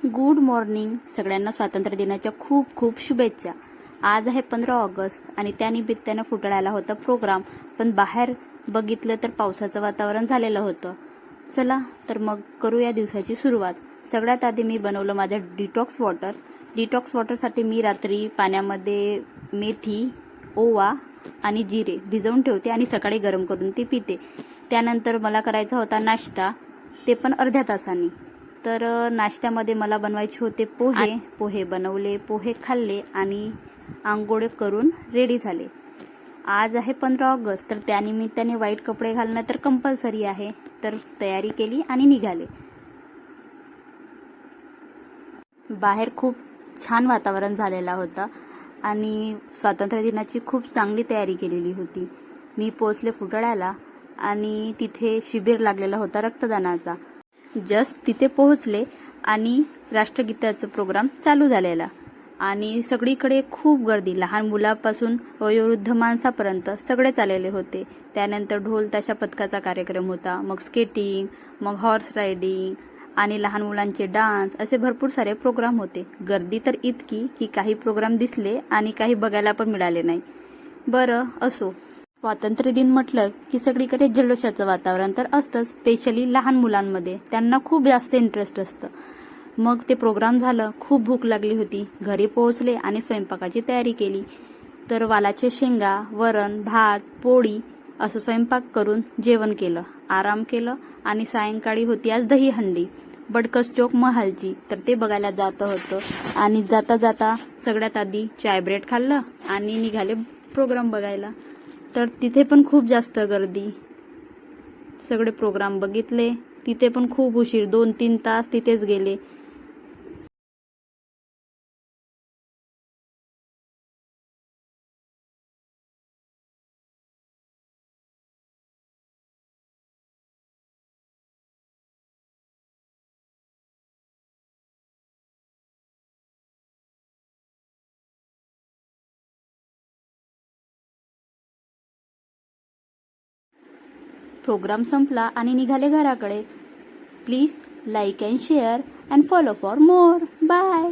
Good morning. सगळ्यांना स्वातंत्र्य दिनाच्या खूप खूप शुभेच्छा. आज आहे 15 ऑगस्ट आणि त्यानिमित्तानं फुटाळ्याला होता प्रोग्राम, पण बाहेर बघितलं तर पावसाचं वातावरण झालेलं होतं. चला तर मग करूया दिवसाची सुरुवात. सगळ्यात आधी मी बनवलं माझं डिटॉक्स वॉटर. डिटॉक्स वॉटरसाठी मी रात्री पाण्यामध्ये मेथी, ओवा आणि जिरे भिजवून ठेवते आणि सकाळी गरम करून ती पिते. त्यानंतर मला करायचा होता नाश्ता, ते पण अर्ध्या तासाने. तर नाश्त्यामध्ये मला बनवायचे होते पोहे बनवले, पोहे खाल्ले आणि आंघोळ करून रेडी झाले. आज आहे 15 ऑगस्ट, तर त्यानिमित्ताने व्हाईट कपडे घालणं तर कंपल्सरी आहे. तर तयारी केली आणि निघाले. बाहेर खूप छान वातावरण झालेला होता आणि स्वातंत्र्य दिनाची खूप चांगली तयारी केलेली होती. मी पोचले फुटाळ्याला आणि तिथे शिबिर लागलेला होता रक्तदानाचा. जस्ट तिथे पोहोचले आणि राष्ट्रगीताचा प्रोग्राम चालू झालेला आणि सगळीकडे खूप गर्दी, लहान मुलापासून वयोवृद्ध माणसापर्यंत सगळेच आलेले होते. त्यानंतर ढोल ताशा पथकाचा कार्यक्रम होता, मग स्केटिंग, मग हॉर्स रायडिंग आणि लहान मुलांचे डान्स, असे भरपूर सारे प्रोग्राम होते. गर्दी तर इतकी की काही प्रोग्राम दिसले आणि काही बघायला पण मिळाले नाही. बरं असो, स्वातंत्र्य दिन म्हटलं की सगळीकडे जल्लोषाचं वातावरण तर असतंच, स्पेशली लहान मुलांमध्ये. त्यांना खूप जास्त इंटरेस्ट असतं. मग ते प्रोग्राम झालं, खूप भूक लागली होती. घरी पोहोचले आणि स्वयंपाकाची तयारी केली. तर वालाचे शेंगा, वरण, भात, पोळी असं स्वयंपाक करून जेवण केलं, आराम केलं आणि सायंकाळी होती आज दहीहंडी बडकस चौक महालची. तर ते बघायला जात होतं आणि जाता जाता सगळ्यात आधी चाय ब्रेड खाल्लं आणि निघाले प्रोग्राम बघायला. तर तिथे पण खूप जास्त गर्दी. सगळे प्रोग्राम बघितले. तिथे पण खूप उशीर, 2-3 तास तिथेच गेले. प्रोग्राम संपला आणि निघाले घराकडे. Please like and share and follow for more. Bye.